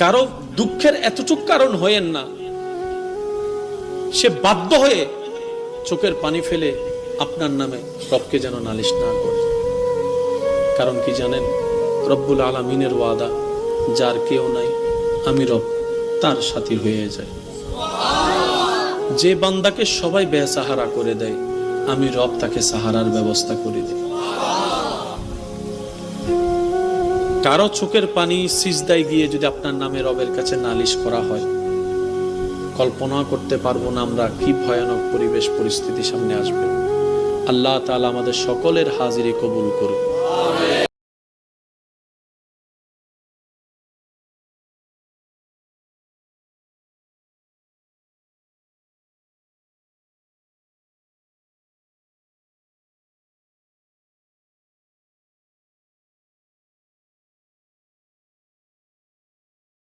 কারো দুঃখের এতটুক কারণ হয়েন না সে বাধ্য হয়ে চোখের পানি ফেলে আপনার নামে রবকে যেন নালিশ না করে। কারণ কি জানেন, রব্বুল আলামিনের ওয়াদা, যার কেউ নাই আমি রব তার সাথী হয়ে যায়। যে বান্দাকে সবাই বেসাহারা করে দেয়, আমি রব তাকে সাহারার ব্যবস্থা করে দিই। কারো চোখের পানি সিজদায় গিয়ে যদি আপনার নামে রবের কাছে নালিশ করা হয়, কল্পনা করতে পারবো না আমরা কি ভয়ানক পরিবেশ পরিস্থিতি সামনে আসবে। আল্লাহ তাআলা আমাদের সকলের হাজিরি কবুল করুন।